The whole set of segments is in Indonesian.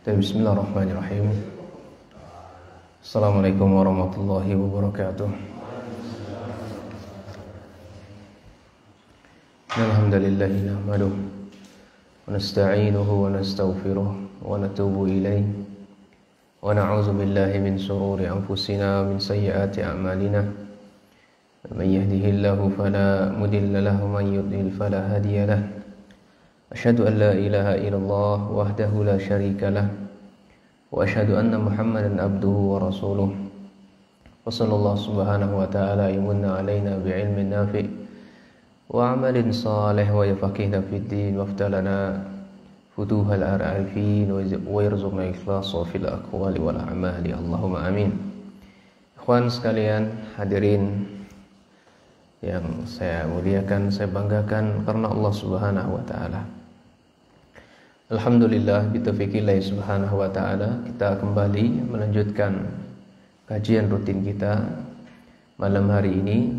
Bismillahirrahmanirrahim. Assalamualaikum warahmatullahi wabarakatuh. Alhamdulillahi nahmaduhu wa nasta'inuhu wa nastaghfiruh wa natubu ilayh wa na'udzu billahi min shururi anfusina wa min sayyiati a'malina. Man yahdihillahu fala mudilla lahu wa man yudlil fala hadiya lahu. Asyhadu an la ilaha illallah wahdahu la syarika lah wa asyhadu anna Muhammadan abduhu wa rasuluh. Wa sallallahu subhanahu wa ta'ala yumunna alaina bi'ilmin nafi' wa amalin salih wa yafaqihna fid din wa aftalana futuhal arifin wa yarzuqna ikhlasa fil aqwali wal a'mali. Allahumma amin. Ikhwan sekalian, hadirin yang saya muliakan, saya banggakan karena Allah Subhanahu wa taala. Alhamdulillah bitaufiqillah subhanahu wa ta'ala, kita kembali melanjutkan kajian rutin kita malam hari ini,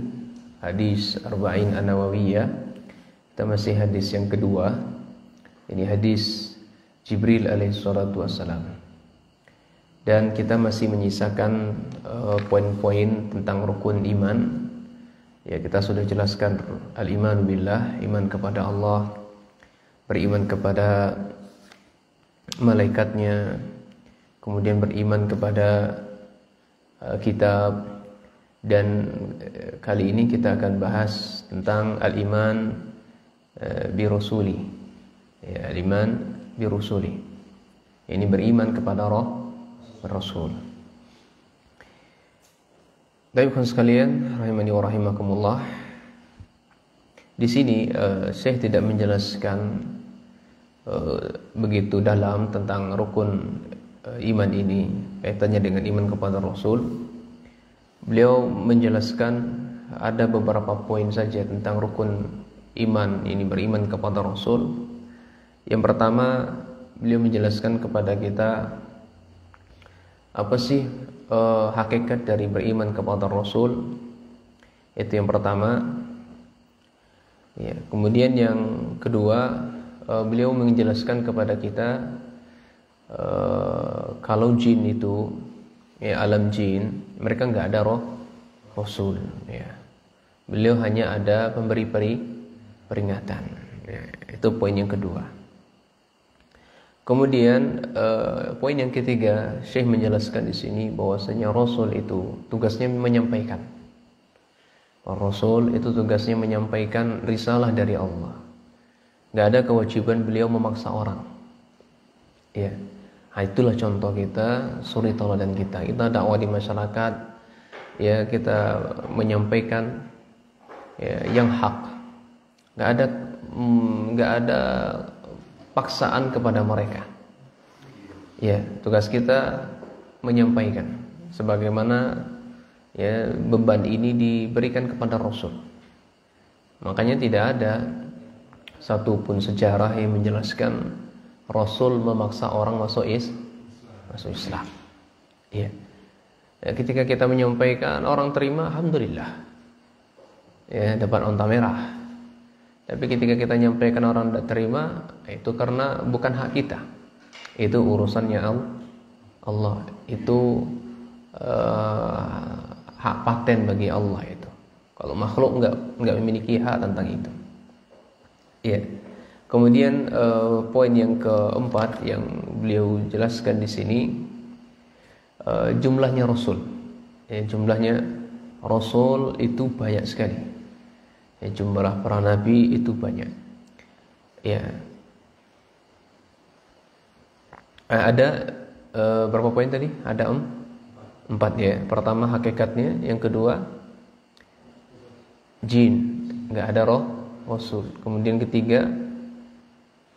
hadis Arba'in An-Nawawiyah. Kita masih hadis yang kedua. Ini hadis Jibril alaihi salatu wassalam. Dan kita masih menyisakan poin-poin tentang rukun iman. Ya, kita sudah jelaskan al-iman billah, iman kepada Allah, beriman kepada malaikatnya, kemudian beriman kepada kitab, dan kali ini kita akan bahas tentang al-iman bi rusuli. Ya, al-iman bi rusuli. Ini beriman kepada Rasul. Baiklah sekalian, rahimani wa rahimakumullah. Di sini Syekh tidak menjelaskan begitu dalam tentang rukun iman ini, kaitannya dengan iman kepada Rasul. Beliau menjelaskan ada beberapa poin saja tentang rukun iman ini, beriman kepada Rasul. Yang pertama, beliau menjelaskan kepada kita apa sih hakikat dari beriman kepada Rasul. Itu yang pertama. Ya, kemudian yang kedua, beliau menjelaskan kepada kita kalau jin itu, ya, alam jin, mereka nggak ada Rasul. Ya. Beliau hanya ada pemberi peringatan. Ya, itu poin yang kedua. Kemudian poin yang ketiga, Syekh menjelaskan di sini bahwasanya Rasul itu tugasnya menyampaikan. Rasul itu tugasnya menyampaikan risalah dari Allah. Gak ada kewajiban beliau memaksa orang. Ya, nah, itulah contoh kita, suri tauladan kita. Kita dakwah di masyarakat, ya, kita menyampaikan, ya, yang hak. Gak ada paksaan kepada mereka. Ya, tugas kita menyampaikan sebagaimana, ya, beban ini diberikan kepada Rasul. Makanya tidak ada satupun sejarah yang menjelaskan Rasul memaksa orang masuk Islam. Ya. Ya, ketika kita menyampaikan orang terima, alhamdulillah, ya, dapat onta merah. Tapi ketika kita menyampaikan orang tidak terima, itu karena bukan hak kita. Itu urusannya Allah. Itu hak paten bagi Allah itu. Kalau makhluk enggak memiliki hak tentang itu. Ya. Kemudian poin yang keempat yang beliau jelaskan di sini, jumlahnya Rasul. Ya, jumlahnya Rasul itu banyak sekali. Ya, jumlah para nabi itu banyak. Ya. Ada berapa poin tadi? Ada 4, ya. Pertama hakikatnya, yang kedua jin, enggak ada Rasul. Kemudian ketiga,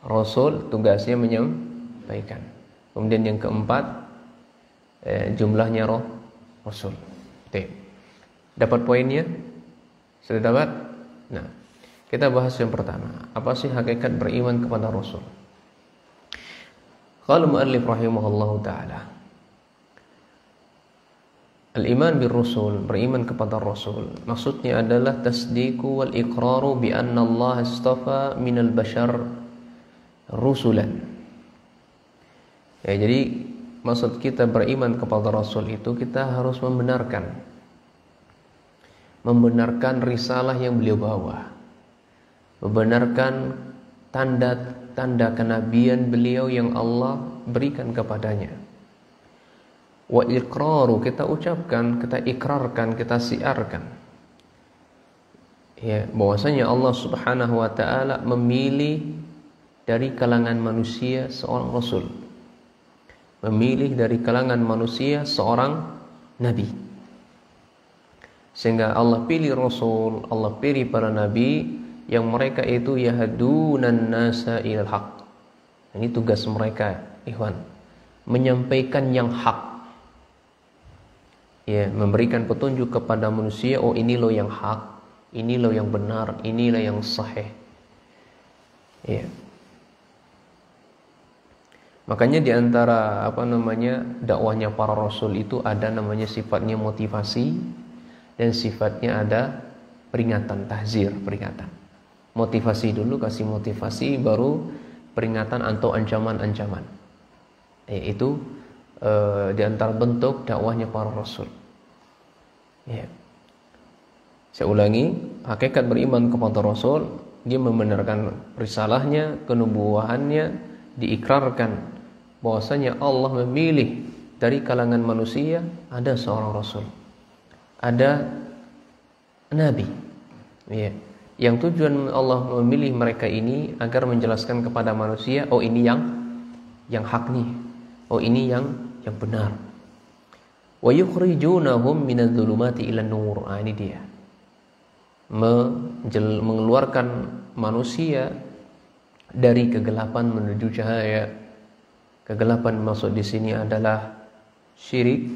Rasul tugasnya menyampaikan. Kemudian yang keempat, jumlahnya Rasul. Dapat poinnya? Sudah dapat? Nah, kita bahas yang pertama. Apa sih hakikat beriman kepada Rasul? Qala mu'allif rahimahullahu ta'ala, al-iman bir Rasul, beriman kepada Rasul, maksudnya adalah tasdiqu wal iqraru bi anna Allah istafa minal bashar rusulan. Ya, jadi maksud kita beriman kepada Rasul itu kita harus membenarkan risalah yang beliau bawa, membenarkan tanda-tanda kenabian beliau yang Allah berikan kepadanya. Wa iqraru, kita ucapkan, kita ikrarkan, kita siarkan, ya, bahwasanya Allah Subhanahu wa taala memilih dari kalangan manusia seorang rasul, memilih dari kalangan manusia seorang nabi. Sehingga Allah pilih rasul, Allah pilih para nabi yang mereka itu yahdunan nasa ilal haq. Ini tugas mereka, ikhwan, menyampaikan yang hak. Ya, memberikan petunjuk kepada manusia, oh ini loh yang hak, ini loh yang benar, inilah yang sahih. Ya. Makanya di antara dakwahnya para rasul itu ada namanya sifatnya motivasi dan sifatnya ada peringatan, tahzir, peringatan. Motivasi dulu, kasih motivasi, baru peringatan atau ancaman-ancaman. Itu di antara bentuk dakwahnya para rasul. Ya. Saya ulangi, hakikat beriman kepada Rasul, dia membenarkan risalahnya, kenubuwahannya, diikrarkan bahwasanya Allah memilih dari kalangan manusia ada seorang Rasul, ada Nabi. Ya. Yang tujuan Allah memilih mereka ini agar menjelaskan kepada manusia, oh ini yang hak nih, oh ini yang benar. Wa yukhrijunahum minadh-dhulumati ilan nur. Ini dia. Mengeluarkan manusia dari kegelapan menuju cahaya. Kegelapan maksud di sini adalah syirik,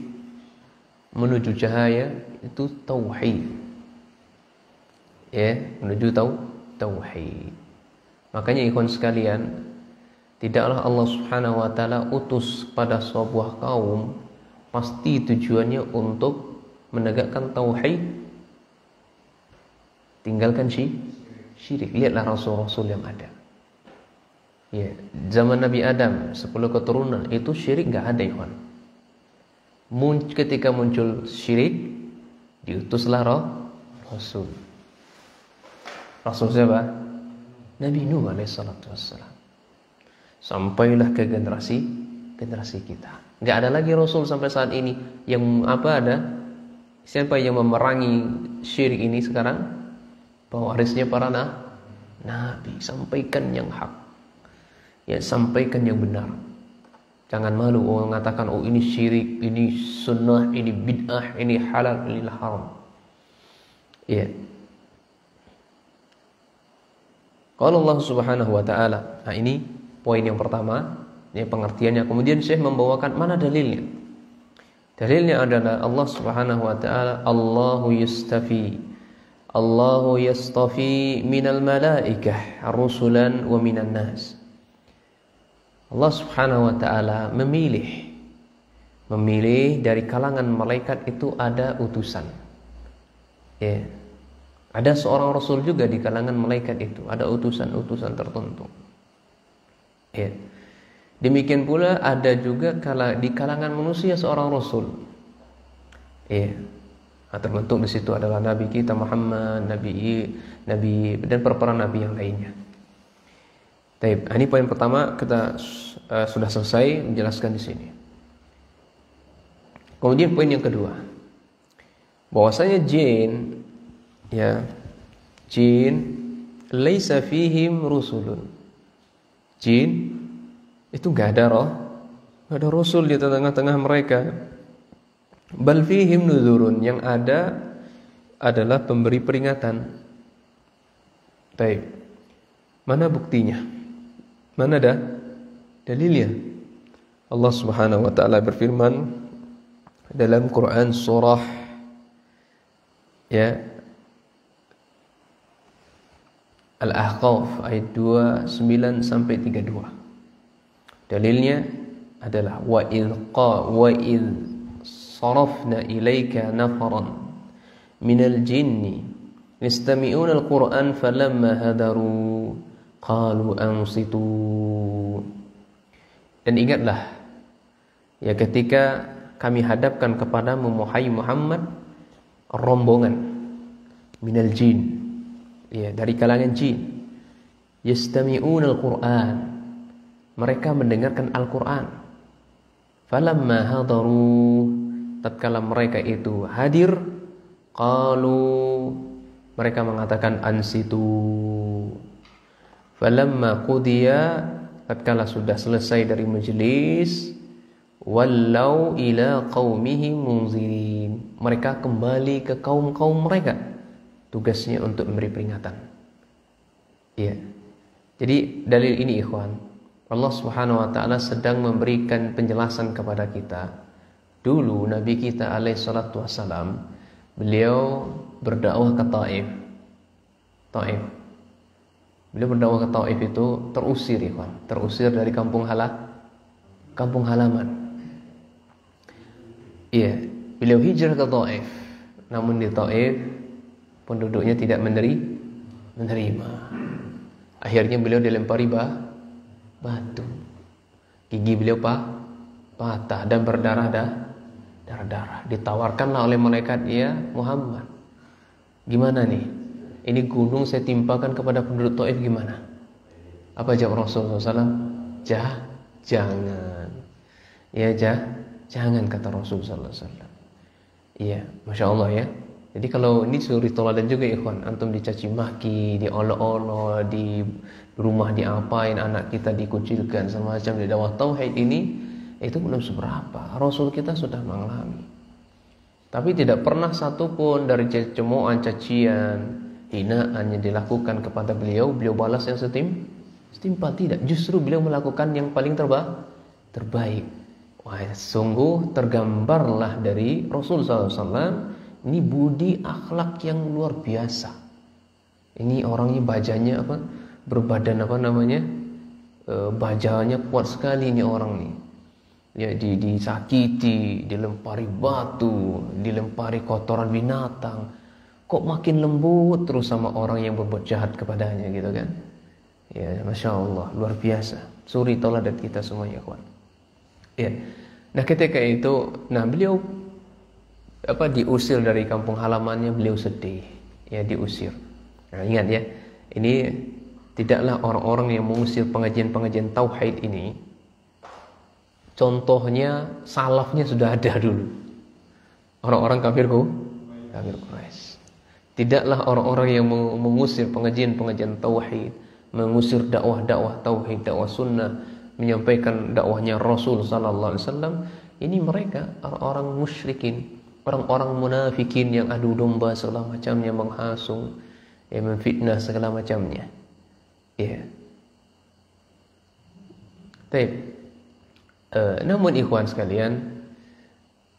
menuju cahaya itu tauhid. Ya, menuju tauhid. Makanya ikhwan sekalian, tidaklah Allah Subhanahu wa taala utus pada sebuah kaum pasti tujuannya untuk menegakkan tauhid, tinggalkan syirik. Lihatlah rasul-rasul yang ada. Ya, zaman Nabi Adam 10 keturunan itu syirik enggak ada, ikhwan. Ketika muncul syirik, diutuslah rasul. Rasul siapa? Nabi Nuh alaihissalatu wassalam. Sampailah ke generasi kita. Enggak ada lagi rasul sampai saat ini yang ada. Siapa yang memerangi syirik ini sekarang? Pewarisnya para nabi. Sampaikan yang hak. Ya, sampaikan yang benar. Jangan malu mengatakan oh ini syirik, ini sunnah, ini bid'ah, ini halal, ini haram. Ya. Kalau Allah Subhanahu wa taala, nah ini poin yang pertama, ini pengertiannya. Kemudian Syekh membawakan mana dalilnya? Dalilnya adalah Allah Subhanahu wa taala, Allahu yastafi minal malaikah rusulan wa minan nas. Allah Subhanahu wa taala memilih dari kalangan malaikat itu ada utusan. Ya. Ada seorang rasul juga di kalangan malaikat itu, ada utusan-utusan tertentu. Ya. Demikian pula ada juga di kalangan manusia seorang rasul. Ya. Terbentuk di situ adalah nabi kita Muhammad, nabi dan para nabi yang lainnya. Baik, ini poin pertama kita sudah selesai menjelaskan di sini. Kemudian poin yang kedua, bahwasanya jin laisa fihim rusulun. Jin itu enggak ada rasul di tengah-tengah mereka. Bal fihim nuzurun, yang ada adalah pemberi peringatan. Baik. Mana buktinya? Mana ada dalilnya? Allah Subhanahu wa taala berfirman dalam Quran surah Al-Ahqaf ayat 29 sampai 32. Dalilnya adalah wa idh sarafna ilaika nafaran minal jinni yastami'una al-Qur'an falamma hadaru qalu ansitu. Dan ingatlah Ya, ketika kami hadapkan kepadamu wahai Muhammad rombongan minal jin, ya, dari kalangan jin, yastami'una al-Qur'an, mereka mendengarkan Al-Qur'an. Falamma hadaru, tatkala mereka itu hadir, qalu, mereka mengatakan ansitu. Falamma qudiya, tatkala sudah selesai dari majelis, wallau ila qaumihim munzirin, mereka kembali ke kaum-kaum mereka, tugasnya untuk memberi peringatan. Ya. Jadi dalil ini ikhwan, Allah Subhanahu wa taala sedang memberikan penjelasan kepada kita. Dulu Nabi kita alaihi salatu wassalam, beliau berdakwah ke Taif. Beliau berdakwah ke Taif itu terusir ikhwan, terusir dari kampung halaman. Iya, beliau hijrah ke Taif. Namun di Taif penduduknya tidak menerima. Akhirnya beliau dilempari batu. Gigi beliau patah dan berdarah-darah. Ditawarkanlah oleh malaikat, ya Muhammad, gimana nih? Ini gunung saya timpakan kepada penduduk Taif, gimana? Apa jawab Rasulullah SAW? Jangan. Ya, jangan, kata Rasulullah SAW. Iya, Masya Allah ya. Jadi kalau ini suri toladan juga ikhwan, antum dicaci maki, diolok-olok, di rumah diapain, anak kita dikucilkan semacam di dakwah tauhid ini, itu belum seberapa. Rasul kita sudah mengalami. Tapi tidak pernah satupun dari cemoohan, cacian, hinaan yang dilakukan kepada beliau balas yang setimpal, tidak. Justru beliau melakukan yang paling terbaik. Wah, sungguh tergambarlah dari Rasul SAW. Ini budi akhlak yang luar biasa. Ini orangnya bajanya berbadan bajanya kuat sekali ini orang nih. Ya, disakiti, dilempari batu, dilempari kotoran binatang. Kok makin lembut terus sama orang yang berbuat jahat kepadanya gitu kan? Ya, Masya Allah, luar biasa. Suri toladan kita semuanya, kawan. Ya. Nah, ketika itu, beliau diusir dari kampung halamannya, beliau sedih. Ya, diusir. Nah, ingat ya, ini tidaklah orang-orang yang mengusir pengajian-pengajian tauhid ini. Contohnya salafnya sudah ada dulu. Orang-orang kafir Quraisy. Tidaklah orang-orang yang mengusir pengajian-pengajian tauhid, mengusir dakwah-dakwah tauhid, dakwah sunnah, menyampaikan dakwahnya Rasul sallallahu alaihi wasallam. Ini mereka orang-orang musyrikin, orang-orang munafikin yang adu domba segala macamnya, menghasung, memfitnah segala macamnya. Ya. Namun ikhwan sekalian,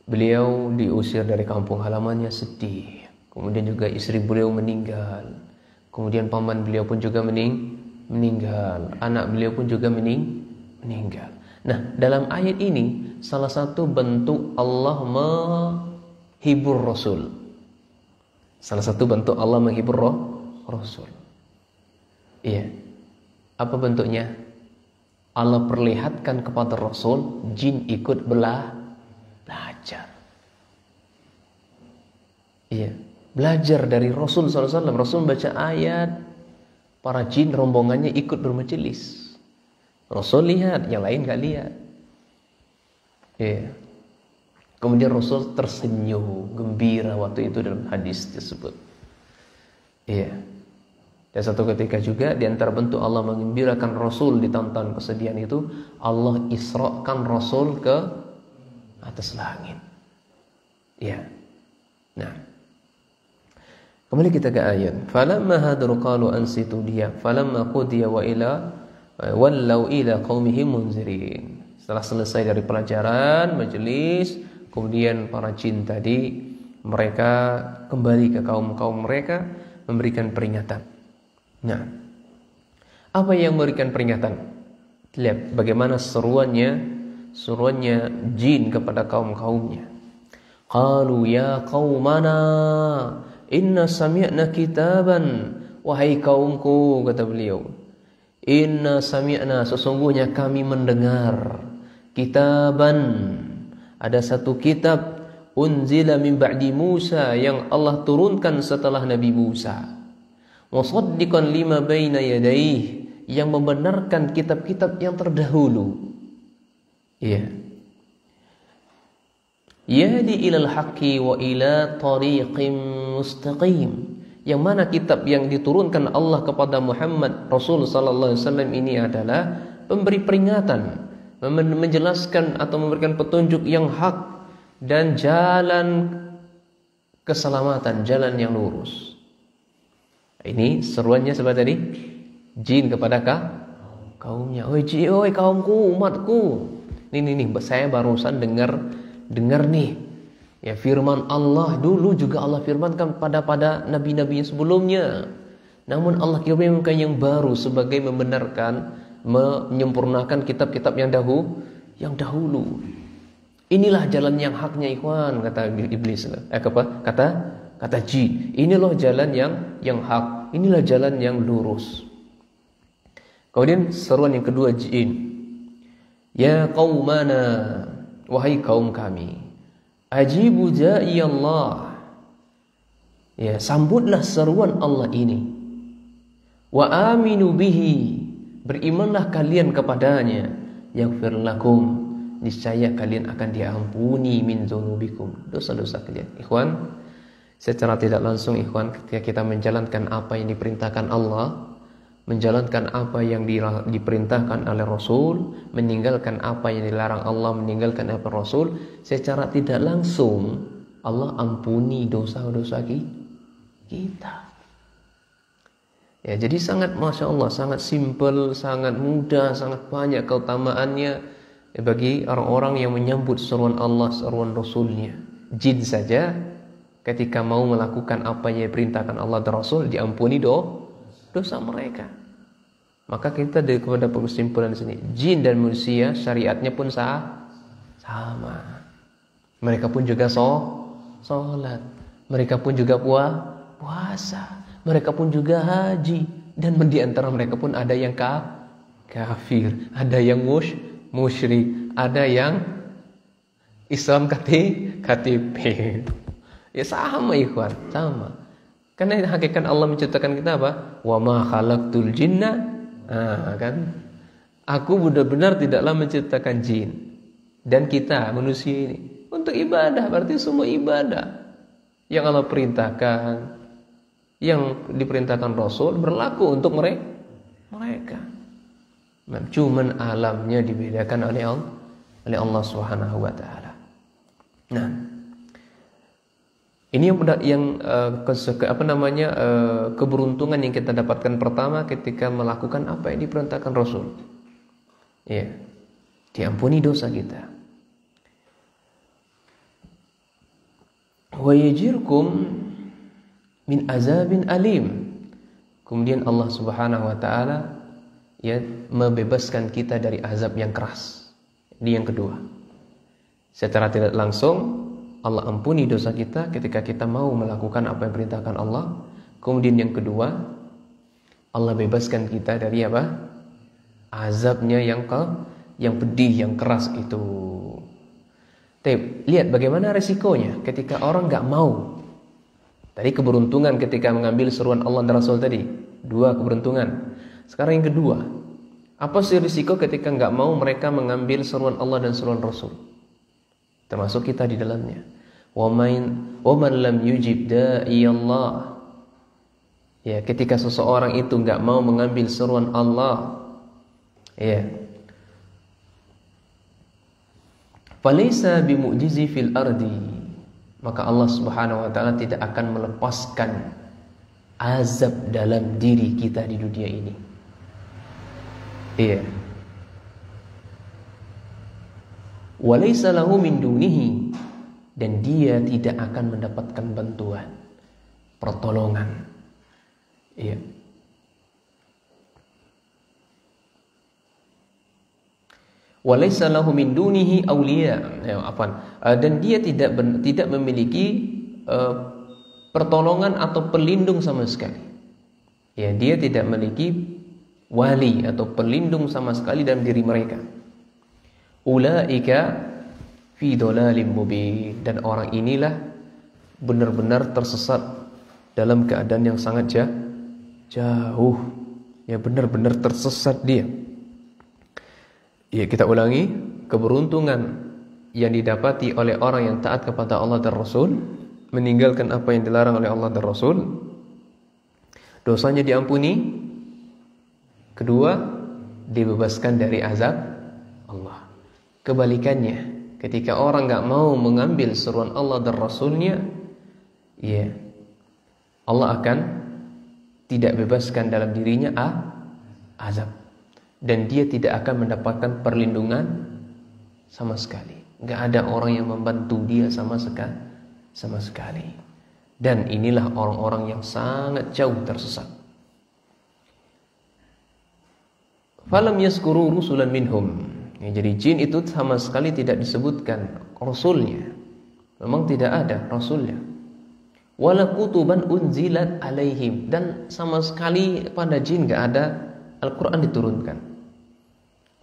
beliau diusir dari kampung halamannya, sedih. Kemudian juga istri beliau meninggal. Kemudian paman beliau pun juga meninggal. Anak beliau pun juga meninggal. Nah, dalam ayat ini salah satu bentuk Allah menghibur Rasul. Salah satu bentuk Allah menghibur Rasul. Iya. Apa bentuknya? Allah perlihatkan kepada Rasul, jin ikut belajar. Iya, belajar dari Rasul SAW. Rasul baca ayat, para jin rombongannya ikut bermajelis. Rasul lihat, yang lain gak lihat. Iya. Kemudian Rasul tersenyum, gembira waktu itu dalam hadis tersebut. Iya. Dan satu ketika juga di antara bentuk Allah menggembirakan Rasul di tahun-tahun kesedihan itu, Allah isra'kan Rasul ke atas langit. Ya. Nah. Kembali kita ke ayat. Falamma hadaru qalu ansitu dia, falamma qudiya wallau ila qaumihim munzirin. Setelah selesai dari pelajaran, majelis, kemudian para jin tadi mereka kembali ke kaum-kaum mereka memberikan peringatan. Nah, apa yang memberikan peringatan? Lihat bagaimana seruannya jin kepada kaum-kaumnya. Qalu ya qaumana inna sami'na kitaban, wahai kaumku, kata beliau, inna sami'na, sesungguhnya kami mendengar kitaban, Ada satu kitab unzila min ba'di Musa yang Allah turunkan setelah Nabi Musa. Musaddiqan lima baina yadayhi, yang membenarkan kitab-kitab yang terdahulu. Iya. Yahdi ilal haqqi wa ila tariqim mustaqim. Yang mana kitab yang diturunkan Allah kepada Muhammad Rasul sallallahu alaihi wasallam ini adalah pemberi peringatan, menjelaskan atau memberikan petunjuk yang hak dan jalan keselamatan, jalan yang lurus. Ini seruannya seperti tadi, jin kepada kaumnya. Oi jin, oi kaumku, umatku. Nih, saya barusan dengar nih. Ya, firman Allah dulu juga Allah firmankan pada nabi-nabi sebelumnya. Namun Allah kirimkan yang baru sebagai membenarkan, menyempurnakan kitab-kitab yang dahulu. Inilah jalan yang haknya, ikhwan, kata iblis. Kata jin. Ini loh jalan yang hak. Inilah jalan yang lurus. Kemudian seruan yang kedua jin. Ya qaumana, wahai kaum kami. Ajibu da'i Allah. Ya, sambutlah seruan Allah ini. Wa aminu bihi, berimanlah kalian kepadanya. Yaghfir lakum, niscaya kalian akan diampuni min dzunubikum, dosa-dosa kalian. Ikhwan, secara tidak langsung ikhwan, ketika kita menjalankan apa yang diperintahkan Allah, menjalankan apa yang diperintahkan oleh Rasul, meninggalkan apa yang dilarang Allah, meninggalkan apa Rasul, secara tidak langsung Allah ampuni dosa-dosa kita. Ya, jadi sangat Masya Allah, sangat simpel, sangat mudah, sangat banyak keutamaannya bagi orang-orang yang menyambut seruan Allah, seruan Rasulnya. Jin saja ketika mau melakukan apa yang diperintahkan Allah dan Rasul, diampuni dosa mereka. Maka kita kepada kesimpulan di sini, jin dan manusia syariatnya pun sama. Mereka pun juga sholat, mereka pun juga puasa, mereka pun juga haji, dan di antara mereka pun ada yang kafir, ada yang musyrik, ada yang Islam KTP. Ya sama ikhwan, sama. Karena hakikat Allah menciptakan kita apa? Wa ma khalaqtul jinna. Kan? Aku benar-benar tidaklah menciptakan jin dan kita manusia ini untuk ibadah. Berarti semua ibadah yang Allah perintahkan, yang diperintahkan Rasul berlaku untuk mereka. Cuman alamnya dibedakan oleh Allah Subhanahu wa taala. Nah, ini keberuntungan yang kita dapatkan pertama ketika melakukan apa yang diperintahkan Rasul. Ya, diampuni dosa kita. Wa yajirkum min azabin alim. Kemudian Allah Subhanahu wa taala ya membebaskan kita dari azab yang keras. Ini yang kedua. Secara tidak langsung Allah ampuni dosa kita ketika kita mau melakukan apa yang diperintahkan Allah. Kemudian yang kedua, Allah bebaskan kita dari apa? Azabnya yang pedih, yang keras itu. Lihat bagaimana resikonya ketika orang gak mau. Tadi keberuntungan ketika mengambil seruan Allah dan Rasul tadi. 2 keberuntungan. Sekarang yang kedua, apa sih risiko ketika gak mau mereka mengambil seruan Allah dan seruan Rasul? Termasuk kita di dalamnya. Wa man lam yujib da'i Allah. Ya, ketika seseorang itu enggak mau mengambil seruan Allah, ya. Falaysa bimu'jizi fil ardi. Maka Allah Subhanahu wa taala tidak akan melepaskan azab dalam diri kita di dunia ini. Iya. Walaysa lahu min dunihi, dan dia tidak akan mendapatkan bantuan, pertolongan. Iya. Walaysa lahu min dunihi awliya. Dan dia tidak memiliki pertolongan atau pelindung sama sekali. Ya, dia tidak memiliki wali atau pelindung sama sekali dalam diri mereka. Ulaika fi dhalalim mubin, dan orang inilah benar-benar tersesat dalam keadaan yang sangat jauh. Ya, benar-benar tersesat dia. Ya, kita ulangi, keberuntungan yang didapati oleh orang yang taat kepada Allah dan Rasul, meninggalkan apa yang dilarang oleh Allah dan Rasul, dosanya diampuni. Kedua, dibebaskan dari azab Allah. Kebalikannya, ketika orang gak mau mengambil seruan Allah dan Rasulnya, ya, Allah akan tidak bebaskan dalam dirinya azab, dan dia tidak akan mendapatkan perlindungan sama sekali. Gak ada orang yang membantu dia sama sekali. Dan inilah orang-orang yang sangat jauh tersesat. Falam yazkuru rusulan minhum. Ya, jadi jin itu sama sekali tidak disebutkan rasulnya. Memang tidak ada rasulnya. Wala kutuban unzilat alaihim, dan sama sekali pada jin gak ada Al-Quran diturunkan.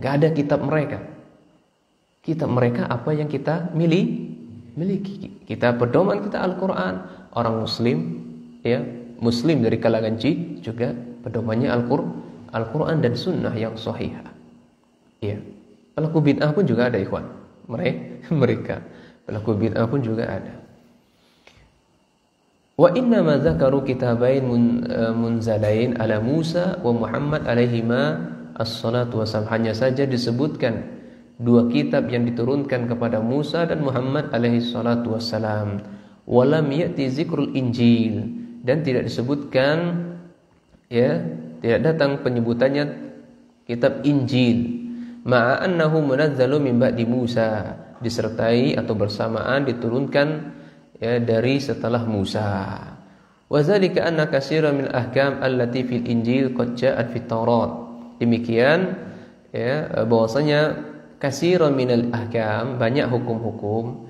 Gak ada kitab mereka. Kitab mereka apa yang kita miliki. Kita pedoman kita Al-Quran. Orang muslim, ya, muslim dari kalangan jin juga pedomannya Al-Quran dan sunnah yang sahihah. Ya. Pelaku bid'ah pun juga ada, ikhwan. Mereka pelaku bid'ah pun juga ada. Wa inna ma dzakaru kitabain munzalain ala Musa wa Muhammad alaihima as-salatu wassalam. Hanya saja disebutkan dua kitab yang diturunkan kepada Musa dan Muhammad alaihi salatu wassalam. Walam ya'ti zikrul Injil, dan tidak disebutkan, ya, tidak datang penyebutannya kitab Injil. Ma'a annahu munazzalu min ba'di Musa, disertai atau bersamaan diturunkan, ya, dari setelah Musa. Wa dzalika anna katsiran min ahkam allati fil Injil qad ja'at fit Taurat. Demikian, ya, bahwasanya katsiran minal ahkam, banyak hukum-hukum,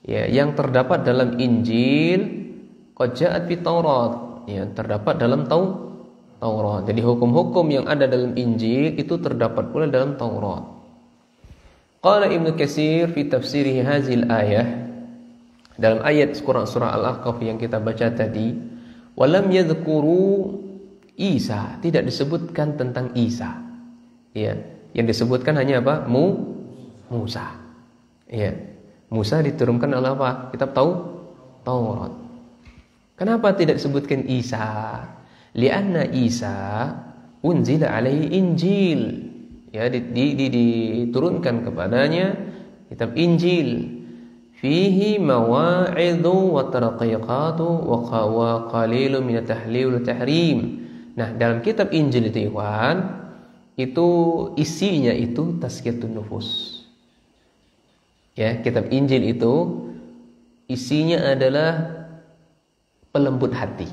ya, yang terdapat dalam Injil, qad ja'at fit Taurat, ya, terdapat dalam Taurat. Jadi hukum-hukum yang ada dalam Injil itu terdapat pula dalam Taurat. Qala Ibnu Katsir fi tafsirihi hazil ayah, dalam ayat surah Al-Ahqaf yang kita baca tadi, walam yadhkuru Isa, tidak disebutkan tentang Isa. Ya, yang disebutkan hanya apa? Musa. Ya. Musa diturunkan oleh apa? Kitab Taurat. Kenapa tidak disebutkan Isa? Lianna Isa unzila alaihi Injil. Ya, diturunkan kepadanya kitab Injil. Fihi mawa'idhu wa tarqiqatu wa qalilun min at-tahlil wa tahrim. Nah, dalam kitab Injil itu, ikhwan, itu isinya itu tazkiyatun nufus. Ya, kitab Injil itu isinya adalah pelembut hati,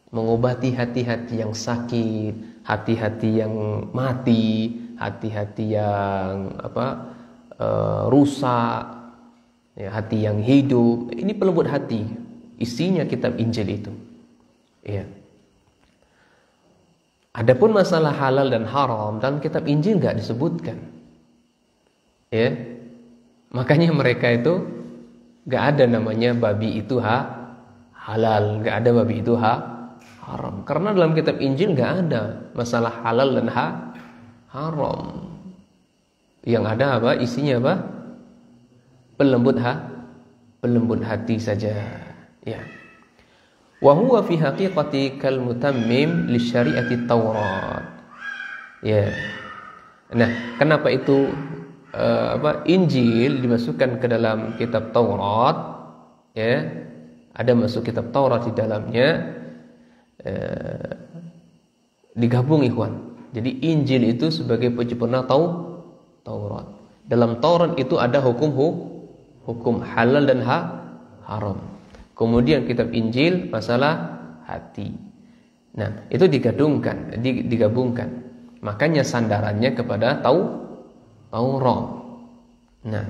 mengobati hati-hati yang sakit, hati-hati yang mati, hati-hati yang rusak, ya, hati yang hidup. Ini pelembut hati, isinya kitab Injil itu. Ya. Adapun masalah halal dan haram dalam kitab Injil nggak disebutkan. Ya. Makanya mereka itu nggak ada namanya babi itu halal, nggak ada babi itu haram. Karena dalam kitab Injil nggak ada masalah halal dan haram. Yang ada apa? Isinya apa? Pelembut hati saja. Ya. Wa huwa fi haqiqati kal mutammim li syariati Taurat. Ya. Nah, kenapa itu Injil dimasukkan ke dalam kitab Taurat? Ya. Ada masuk kitab Taurat di dalamnya, digabung, ikhwan. Jadi Injil itu sebagai penyempurna Taurat. Dalam Taurat itu ada hukum halal dan haram. Kemudian kitab Injil masalah hati. Nah, itu digabungkan. Makanya sandarannya kepada Taurat. Nah,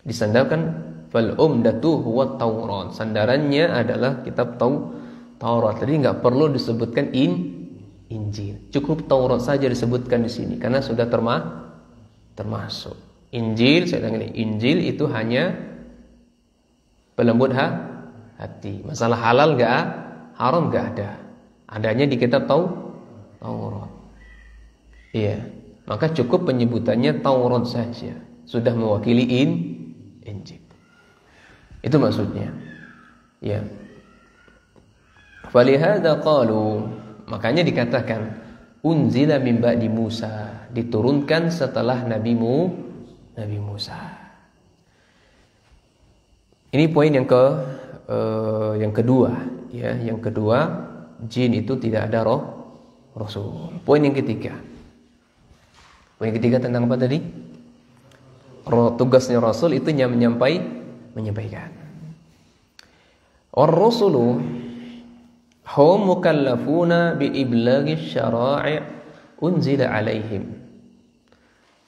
disandarkan fal umdatu huwa Taurat. Sandarannya adalah kitab Taurat. Jadi enggak perlu disebutkan Injil. Cukup Taurat saja disebutkan di sini karena sudah termasuk. Injil, saya ulangi, Injil itu hanya pelembut hati. Masalah halal enggak, haram enggak ada. Adanya di kitab Taurat. Iya, maka cukup penyebutannya Taurat saja sudah mewakili Injil. Itu maksudnya. Ya. Falihada qalu, makanya dikatakan unzila min ba'di Musa, diturunkan setelah Nabi Musa. Ini poin yang kedua, ya. Yang kedua, jin itu tidak ada rasul. Poin yang ketiga. Poin yang ketiga tentang apa tadi? Tugasnya rasul itu menyampaikan. Ar-rusulu hum mukallafuna bi iblaghi syara'i unzila alaihim.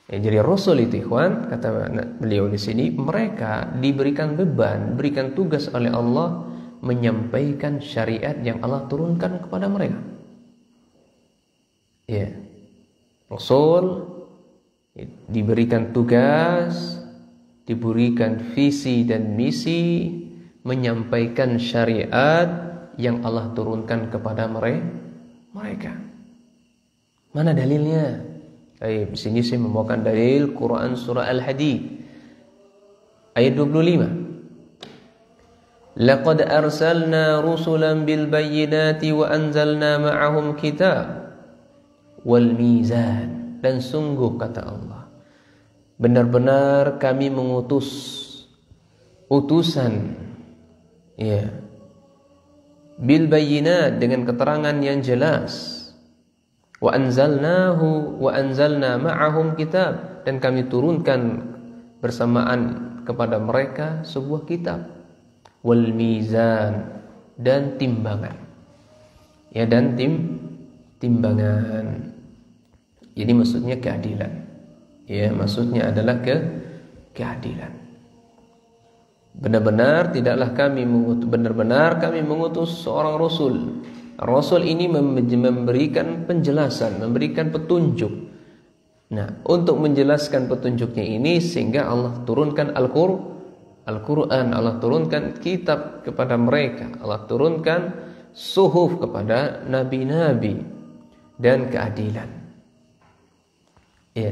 Ya, jadi rasul itu, ikhwan, kata beliau di sini, mereka diberikan beban, berikan tugas oleh Allah menyampaikan syariat yang Allah turunkan kepada mereka. Ya. Rasul diberikan tugas, diberikan visi dan misi menyampaikan syariat yang Allah turunkan kepada mereka. Mana dalilnya? Di sini saya membawakan dalil Quran surah Al-Hadid ayat 25. Laqad arsalna rusulan bil bayyinati wa anzalna ma'ahum kitab wal mizan. Dan sungguh, kata Allah, benar-benar kami mengutus utusan, ya, bil bayyinat, dengan keterangan yang jelas, wa anzalna ma'ahum kitab, dan kami turunkan bersamaan kepada mereka sebuah kitab, wal mizan, dan timbangan, ya, dan timbangan. Jadi maksudnya keadilan, ya, maksudnya adalah keadilan. Benar-benar kami mengutus seorang rasul. Rasul ini memberikan penjelasan, memberikan petunjuk. Nah, untuk menjelaskan petunjuknya ini sehingga Allah turunkan Al-Quran, Allah turunkan kitab kepada mereka, Allah turunkan suhuf kepada nabi-nabi, dan keadilan. Ya.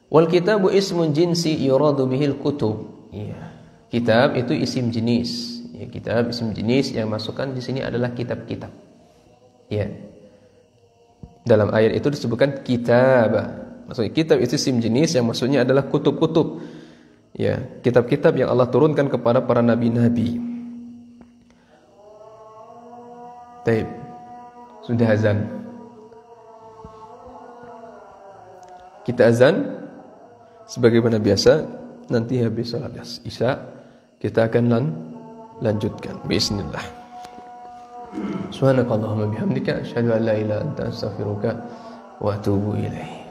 Wal kitabu ismun jinsi yuradu bihil kutub. Ya. Kitab itu isim jenis. Ya, kitab isim jenis yang masukkan di sini adalah kitab-kitab. Ya. Dalam ayat itu disebutkan kitab. Maksudnya kitab itu isim jenis yang maksudnya adalah kutub-kutub. Ya, kitab-kitab yang Allah turunkan kepada para nabi-nabi. Taib. Sudah azan. Kita azan sebagaimana biasa. Nanti habis salat Isya kita akan lanjutkan bismillah. Subhanakallahumma bihamdika asyhadu an la ilaha illa anta astaghfiruka wa atubu ilaik.